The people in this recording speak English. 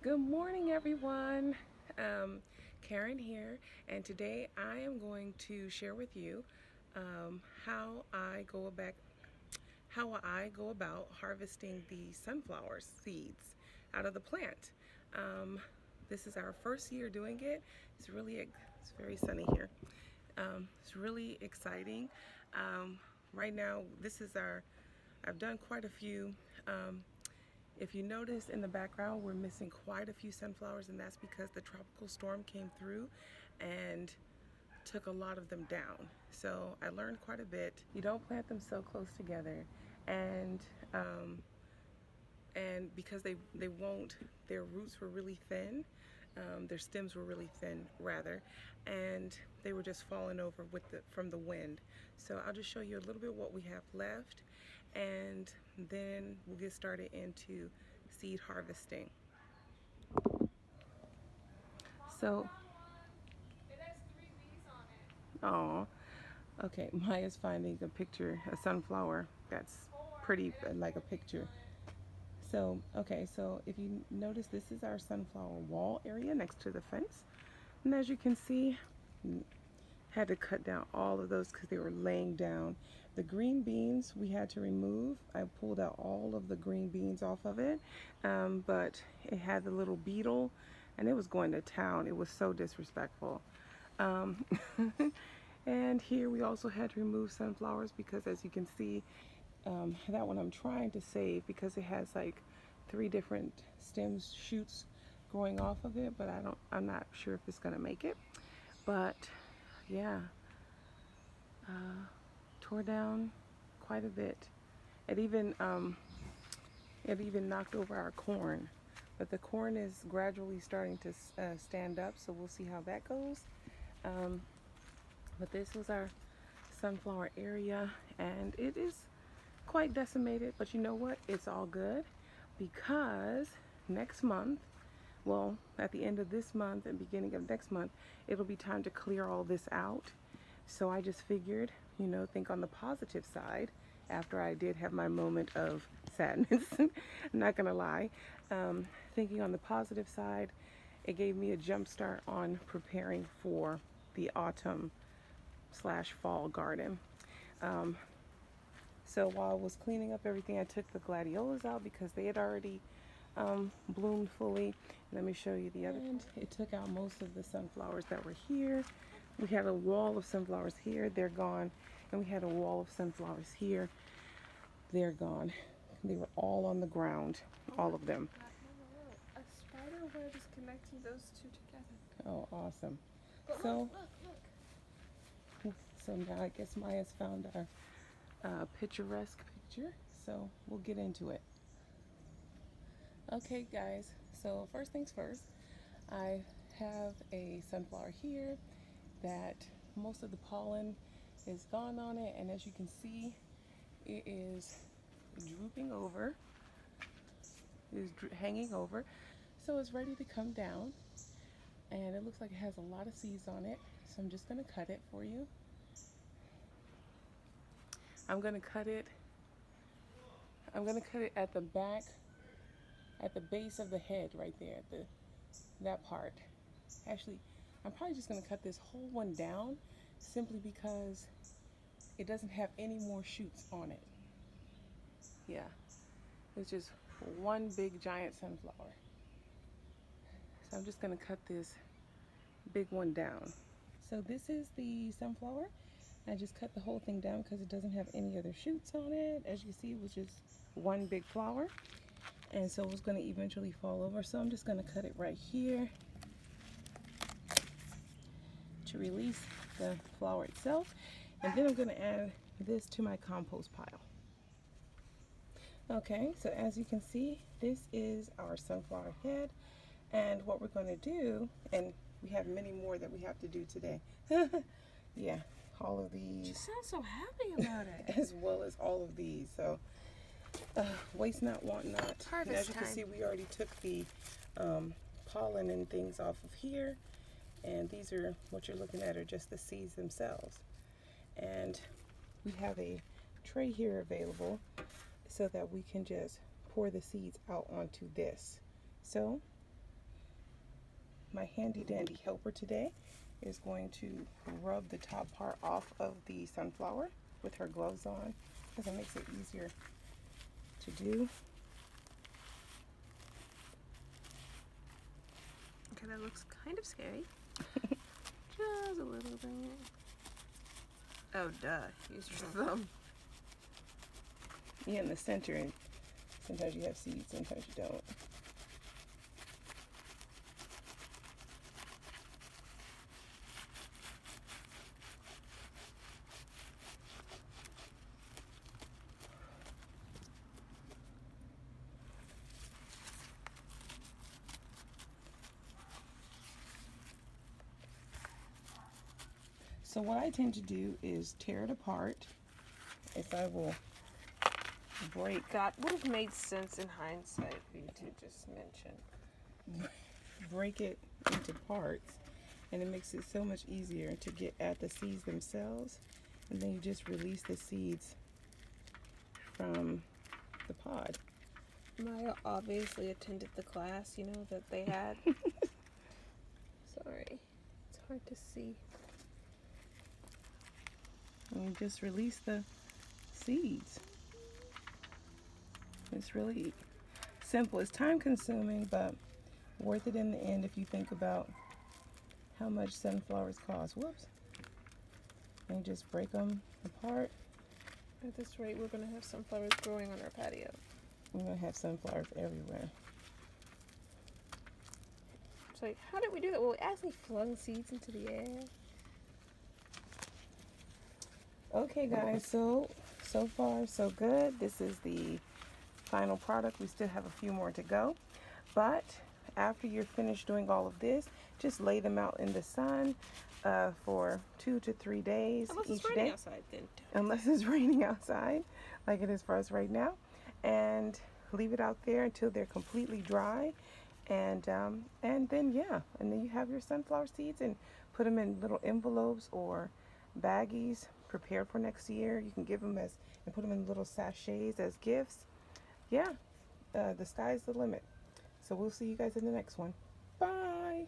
Good morning, everyone. Karen here, and today I am going to share with you how I go about harvesting the sunflower seeds out of the plant. Um, this is our first year doing it. It's very sunny here. It's really exciting. Um, right now, I've done quite a few. Um, if you notice in the background, we're missing quite a few sunflowers, and that's because the tropical storm came through and took a lot of them down. So I learned quite a bit. You don't plant them so close together, and um, because they won't, their roots were really thin. Their stems were really thin, rather, and they were just falling over from the wind. So I'll just show you a little bit what we have left, and then we'll get started into seed harvesting. So, oh, okay. Maya's finding a picture, a sunflower that's pretty like a picture. So, okay, so if you notice, this is our sunflower wall area next to the fence. And as you can see, had to cut down all of those because they were laying down. The green beans we had to remove. I pulled out all of the green beans off of it, but it had the little beetle and it was going to town. It was so disrespectful. Um, and here we also had to remove sunflowers because, as you can see, that one I'm trying to save because it has like 3 different stems, shoots growing off of it, but I'm not sure if it's gonna make it. But yeah, uh, tore down quite a bit. It even um, it even knocked over our corn, but the corn is gradually starting to stand up, so we'll see how that goes. Um, but this was our sunflower area, and it is quite decimated, but you know what? It's all good because next month, well, at the end of this month and beginning of next month, it'll be time to clear all this out. So I just figured, think on the positive side after I did have my moment of sadness. I'm not gonna lie. Thinking on the positive side, it gave me a jump start on preparing for the autumn slash fall garden. Um, so while I was cleaning up everything, I took the gladiolas out because they had already bloomed fully. Let me show you the other. And it took out most of the sunflowers that were here. We had a wall of sunflowers here, they're gone. And we had a wall of sunflowers here, they're gone. They were all on the ground, all of them. A spider web is connecting those two together. Oh, awesome. But So, look. so now I guess Maya's found our picturesque picture. So we'll get into it. Okay, guys. So first things first, I have a sunflower here that most of the pollen is gone on it, and as you can see, it is drooping over, hanging over, so it's ready to come down, and it looks like it has a lot of seeds on it. So I'm just going to cut it for you. I'm going to cut it at the back, at the base of the head right there, that part. Actually, I'm probably just going to cut this whole one down simply because it doesn't have any more shoots on it. Yeah, it's just one big giant sunflower. So I'm just going to cut this big one down. So this is the sunflower. I just cut the whole thing down because it doesn't have any other shoots on it. As you can see, it was just one big flower, and so it was going to eventually fall over. So I'm just going to cut it right here to release the flower itself, and then I'm going to add this to my compost pile. Okay, so as you can see, this is our sunflower head, and what we're going to do, and we have many more that we have to do today. Yeah, all of these. You sound so happy about it. As well as all of these. So waste not, want not. Harvest as you can see, we already took the pollen and things off of here, and these are what you're looking at are just the seeds themselves. And we have a tray here available so that we can just pour the seeds out onto this. So my handy dandy helper today is going to rub the top part off of the sunflower with her gloves on because it makes it easier to do. Okay, that looks kind of scary. Just a little bit. Oh, duh. Use your thumb. Yeah, in the center, and sometimes you have seeds, sometimes you don't. So what I tend to do is tear it apart. If I will break, That would have made sense in hindsight for you to just mention. break it into parts, and it makes it so much easier to get at the seeds themselves, and then you just release the seeds from the pod. Maya obviously attended the class, you know, that they had. Sorry. It's hard to see. And you just release the seeds. It's really simple. It's time consuming, but worth it in the end if you think about how much sunflowers cost. Whoops. And you just break them apart. At this rate, we're going to have sunflowers growing on our patio. We're going to have sunflowers everywhere. It's like, how did we do that? Well, we actually flung seeds into the air. Okay guys, so far so good. This is the final product. We still have a few more to go, but after you're finished doing all of this, just lay them out in the sun for 2 to 3 days Unless each it's raining day. outside, then. Unless it's raining outside like it is for us right now, and leave it out there until they're completely dry, and then you have your sunflower seeds, and put them in little envelopes or baggies prepared for next year. You can give them and put them in little sachets as gifts. Yeah, the sky's the limit. So we'll see you guys in the next one. Bye.